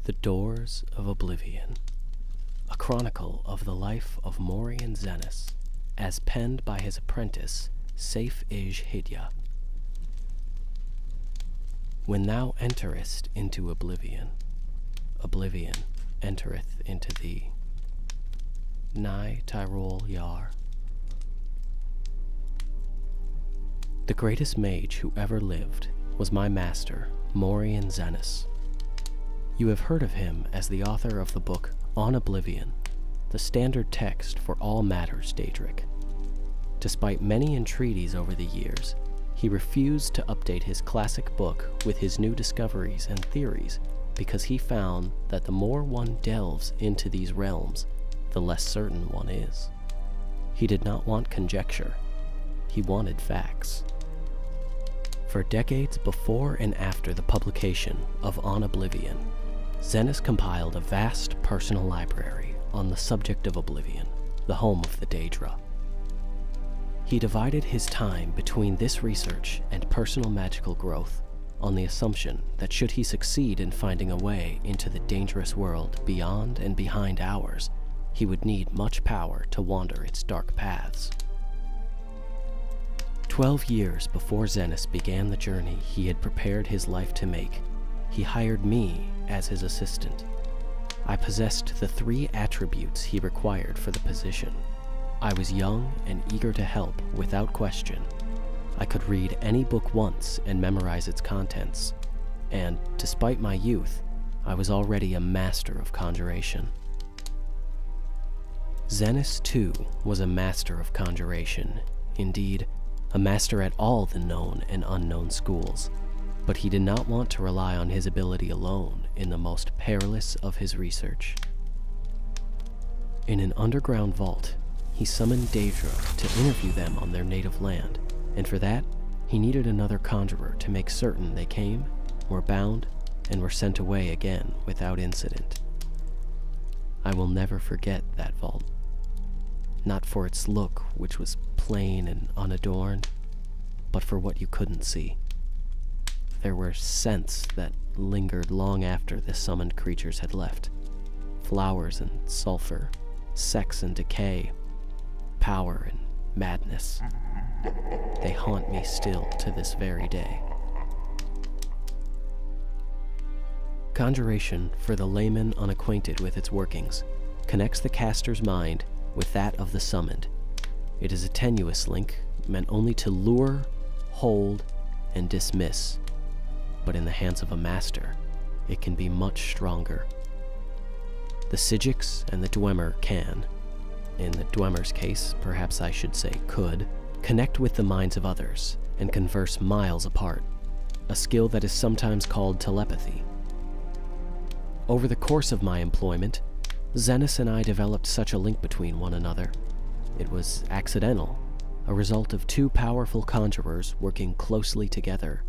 The Doors of Oblivion, a chronicle of the life of Morian Zenis, as penned by his apprentice, Saif-ij-Hidya. When thou enterest into oblivion, oblivion entereth into thee. Nigh Tyrol Yar. The greatest mage who ever lived was my master, Morian Zenis. You have heard of him as the author of the book On Oblivion, the standard text for all matters Daedric. Despite many entreaties over the years, he refused to update his classic book with his new discoveries and theories because he found that the more one delves into these realms, the less certain one is. He did not want conjecture. He wanted facts. For decades before and after the publication of On Oblivion, Zenis compiled a vast personal library on the subject of Oblivion, the home of the Daedra. He divided his time between this research and personal magical growth on the assumption that should he succeed in finding a way into the dangerous world beyond and behind ours, he would need much power to wander its dark paths. 12 years before Zenis began the journey he had prepared his life to make, he hired me as his assistant. I possessed the 3 attributes he required for the position. I was young and eager to help without question. I could read any book once and memorize its contents, and despite my youth, I was already a master of conjuration. Zenis, too, was a master of conjuration, indeed, a master at all the known and unknown schools, but he did not want to rely on his ability alone in the most perilous of his research. In an underground vault, he summoned Daedra to interview them on their native land, and for that, he needed another conjurer to make certain they came, were bound, and were sent away again without incident. I will never forget that vault. Not for its look, which was plain and unadorned, but for what you couldn't see. There were scents that lingered long after the summoned creatures had left. Flowers and sulfur, sex and decay, power and madness. They haunt me still to this very day. Conjuration, for the layman unacquainted with its workings, connects the caster's mind with that of the summoned. It is a tenuous link, meant only to lure, hold, and dismiss. But in the hands of a master, it can be much stronger. The Psijics and the Dwemer can, in the Dwemer's case, perhaps I should say could, connect with the minds of others and converse miles apart, a skill that is sometimes called telepathy. Over the course of my employment, Zenis and I developed such a link between one another. It was accidental, a result of 2 powerful conjurers working closely together,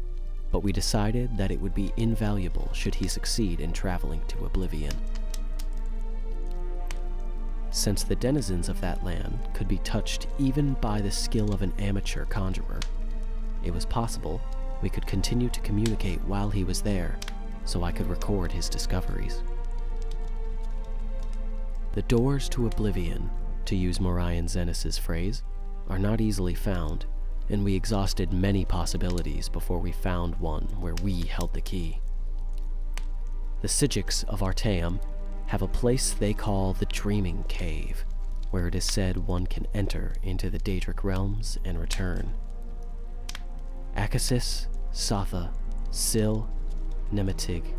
but we decided that it would be invaluable should he succeed in traveling to Oblivion. Since the denizens of that land could be touched even by the skill of an amateur conjurer, it was possible we could continue to communicate while he was there, so I could record his discoveries. The doors to Oblivion, to use Morian Zenis's phrase, are not easily found, and we exhausted many possibilities before we found one where we held the key. The Psijics of Artaeum have a place they call the Dreaming Cave, where it is said one can enter into the Daedric realms and return. Akasis, Satha, Sil, Nematig,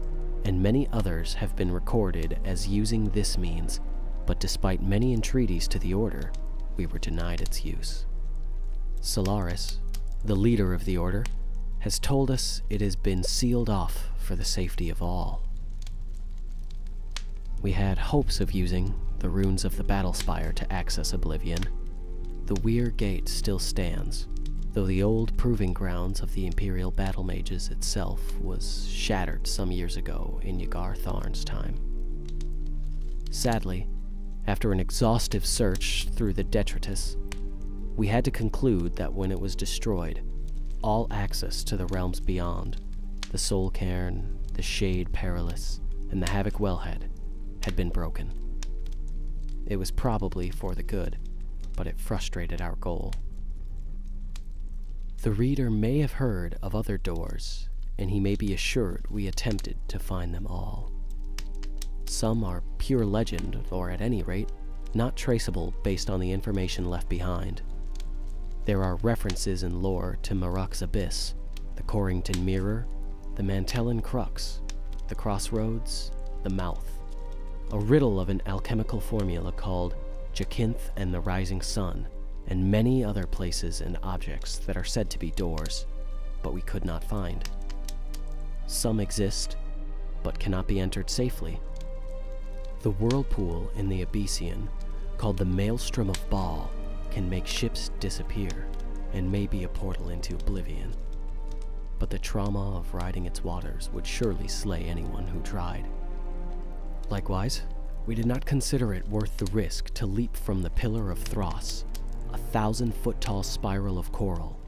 and many others have been recorded as using this means, but despite many entreaties to the order, we were denied its use. Solaris, the leader of the order, has told us it has been sealed off for the safety of all. We had hopes of using the runes of the battle spire to access Oblivion. The Weir Gate still stands, though the old proving grounds of the Imperial Battle Mages itself was shattered some years ago in Ygar Tharn's time. Sadly, after an exhaustive search through the detritus, we had to conclude that when it was destroyed, all access to the realms beyond, the Soul Cairn, the Shade Perilous, and the Havoc wellhead had been broken. It was probably for the good, but it frustrated our goal. The reader may have heard of other doors, and he may be assured we attempted to find them all. Some are pure legend, or at any rate, not traceable based on the information left behind. There are references in lore to Maruk's Abyss, the Corrington Mirror, the Mantellan Crux, the Crossroads, the Mouth, a riddle of an alchemical formula called Jacinth and the Rising Sun, and many other places and objects that are said to be doors, but we could not find. Some exist, but cannot be entered safely. The whirlpool in the Abyssian, called the Maelstrom of Baal, can make ships disappear, and may be a portal into oblivion. But the trauma of riding its waters would surely slay anyone who tried. Likewise, we did not consider it worth the risk to leap from the Pillar of Thros, a 1,000-foot-tall spiral of coral.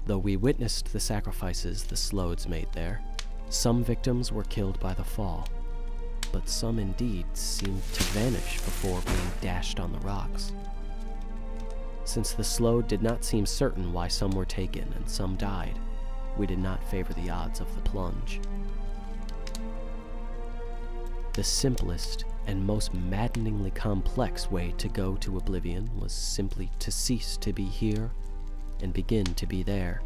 Though we witnessed the sacrifices the Slodes made there, some victims were killed by the fall, but some indeed seemed to vanish before being dashed on the rocks. Since the Slode did not seem certain why some were taken and some died, we did not favor the odds of the plunge. The simplest and most maddeningly complex way to go to oblivion was simply to cease to be here and begin to be there.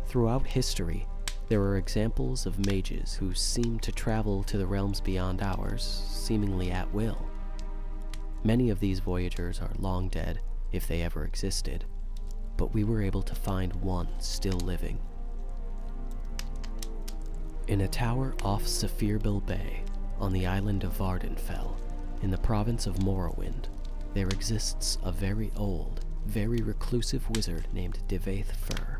Throughout history, there are examples of mages who seem to travel to the realms beyond ours, seemingly at will. Many of these voyagers are long dead, if they ever existed, but we were able to find one still living. In a tower off Saphirbill Bay, on the island of Vardenfell, in the province of Morrowind, there exists a very old, very reclusive wizard named Devaith Fur.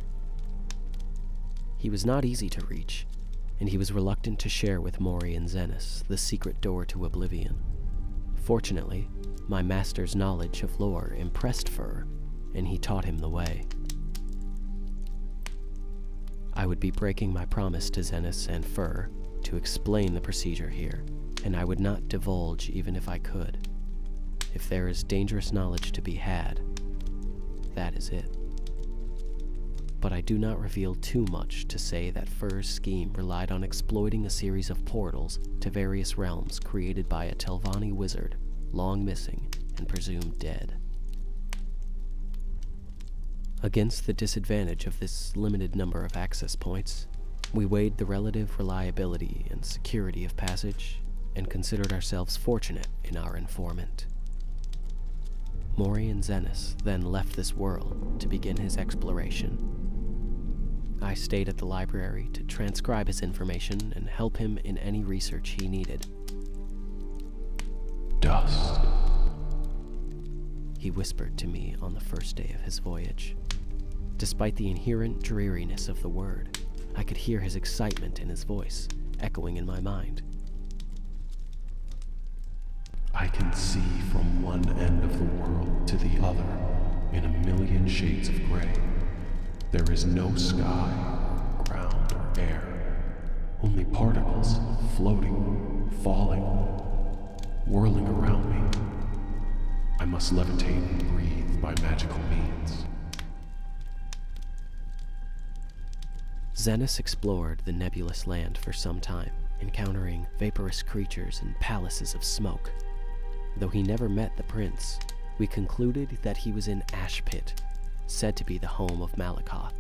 He was not easy to reach, and he was reluctant to share with Mori and Zenith the secret door to oblivion. Fortunately, my master's knowledge of lore impressed Fur, and he taught him the way. I would be breaking my promise to Zenith and Fur to explain the procedure here, and I would not divulge even if I could. If there is dangerous knowledge to be had, that is it. But I do not reveal too much to say that Fur's scheme relied on exploiting a series of portals to various realms created by a Telvanni wizard, long missing and presumed dead. Against the disadvantage of this limited number of access points, we weighed the relative reliability and security of passage and considered ourselves fortunate in our informant. Mori and Zenith then left this world to begin his exploration. I stayed at the library to transcribe his information and help him in any research he needed. Dust, he whispered to me on the first day of his voyage. Despite the inherent dreariness of the word, I could hear his excitement in his voice, echoing in my mind. I can see from one end of the world to the other in a million shades of gray. There is no sky, ground, or air, only particles floating, falling, whirling around me. I must levitate and breathe by magical means. Zenith explored the nebulous land for some time, encountering vaporous creatures and palaces of smoke. Though he never met the prince, we concluded that he was in Ash Pit, said to be the home of Malakoth,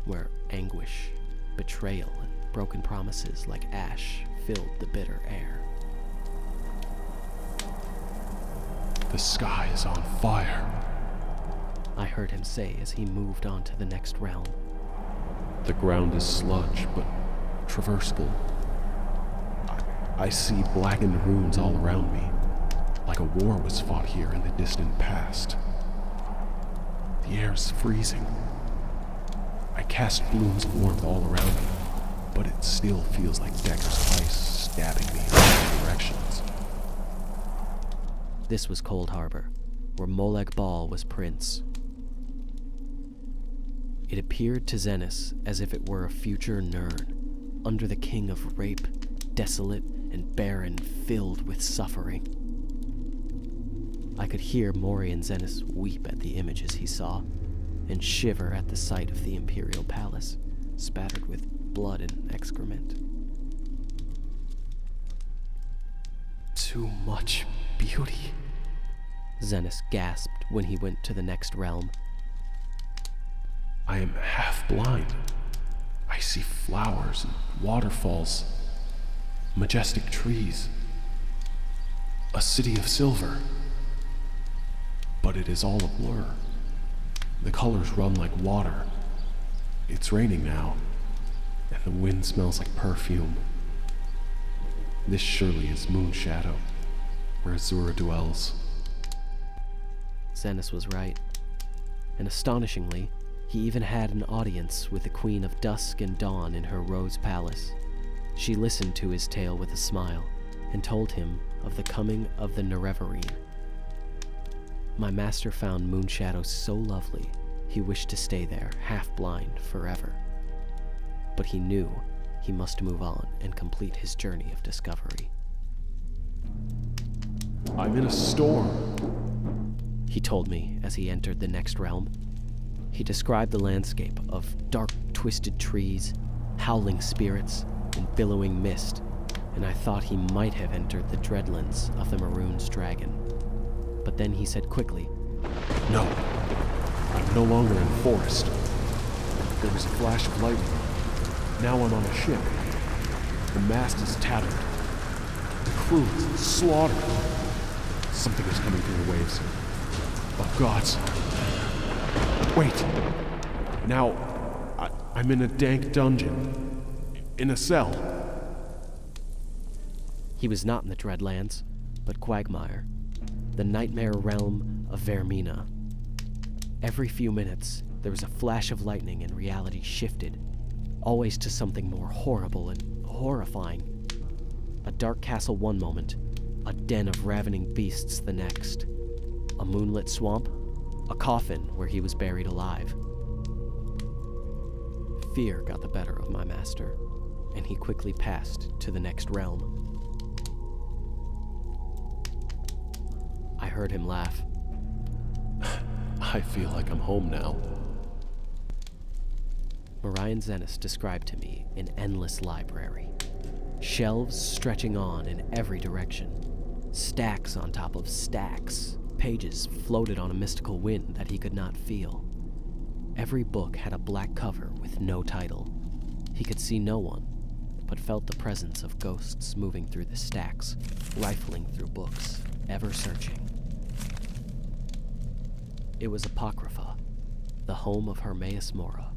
where anguish, betrayal, and broken promises like ash filled the bitter air. The sky is on fire, I heard him say as he moved on to the next realm. The ground is sludge, but traversable. I see blackened runes all around me, like a war was fought here in the distant past. The air is freezing. I cast blooms of warmth all around me, but it still feels like Decker's ice stabbing me in all directions. This was Cold Harbor, where Molag Bal was prince. It appeared to Zenith as if it were a future Nirn, under the king of rape, desolate and barren, filled with suffering. I could hear Morian Zennis weep at the images he saw, and shiver at the sight of the Imperial Palace, spattered with blood and excrement. Too much beauty, Zennis gasped when he went to the next realm. I am half blind. I see flowers and waterfalls, majestic trees, a city of silver. But it is all a blur. The colors run like water. It's raining now, and the wind smells like perfume. This surely is Moonshadow, where Azura dwells. Zennis was right, and astonishingly, he even had an audience with the Queen of Dusk and Dawn in her Rose Palace. She listened to his tale with a smile, and told him of the coming of the Nerevarine. My master found Moonshadow so lovely, he wished to stay there, half-blind, forever. But he knew he must move on and complete his journey of discovery. I'm in a storm, he told me as he entered the next realm. He described the landscape of dark, twisted trees, howling spirits, and billowing mist, and I thought he might have entered the Dreadlands of the Maroon's dragon. But then he said quickly, No, I'm no longer in forest. There was a flash of lightning. Now I'm on a ship. The mast is tattered. The crew is slaughtered. Something is coming through the waves. Oh, gods. Wait. Now, I'm in a dank dungeon. In a cell. He was not in the Dreadlands, but Quagmire, the nightmare realm of Vermina. Every few minutes, there was a flash of lightning and reality shifted, always to something more horrible and horrifying. A dark castle one moment, a den of ravening beasts the next. A moonlit swamp, a coffin where he was buried alive. Fear got the better of my master, and he quickly passed to the next realm. I heard him laugh. I feel like I'm home now. Morian Zennis described to me an endless library. Shelves stretching on in every direction. Stacks on top of stacks. Pages floated on a mystical wind that he could not feel. Every book had a black cover with no title. He could see no one, but felt the presence of ghosts moving through the stacks, rifling through books, ever searching. It was Apocrypha, the home of Hermaeus Mora,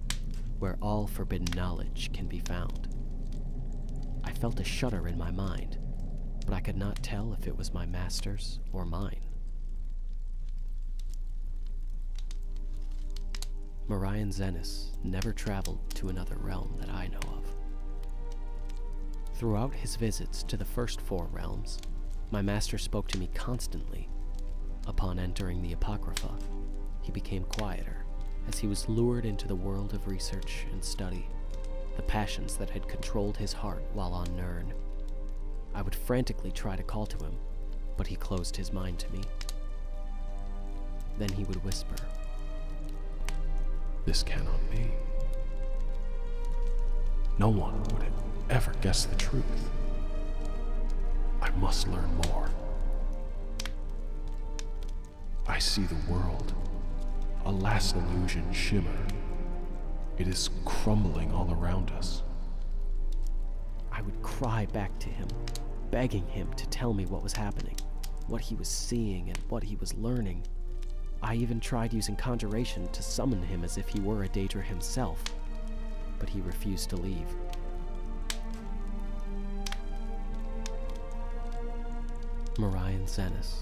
where all forbidden knowledge can be found. I felt a shudder in my mind, but I could not tell if it was my master's or mine. Morian Zennis never traveled to another realm that I know of. Throughout his visits to the first 4 realms, my master spoke to me constantly. Upon entering the Apocrypha, he became quieter as he was lured into the world of research and study, the passions that had controlled his heart while on Nirn. I would frantically try to call to him, but he closed his mind to me. Then he would whisper, This cannot be. No one would have ever guessed the truth. I must learn more. I see the world, a last illusion shimmer. It is crumbling all around us. I would cry back to him, begging him to tell me what was happening, what he was seeing and what he was learning. I even tried using conjuration to summon him as if he were a Daedra himself, but he refused to leave. Morian Zennis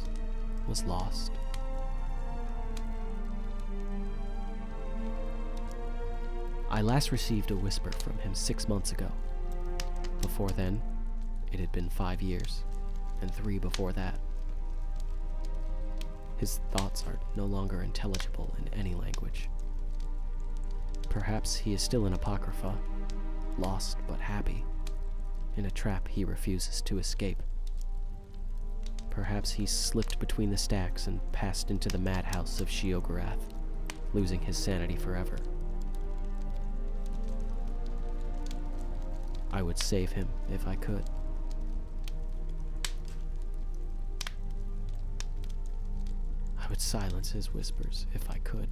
was lost. I last received a whisper from him 6 months ago. Before then, it had been 5 years, and 3 before that. His thoughts are no longer intelligible in any language. Perhaps he is still in Apocrypha, lost but happy, in a trap he refuses to escape. Perhaps he's slipped between the stacks and passed into the madhouse of Sheogorath, losing his sanity forever. I would save him if I could. I would silence his whispers if I could.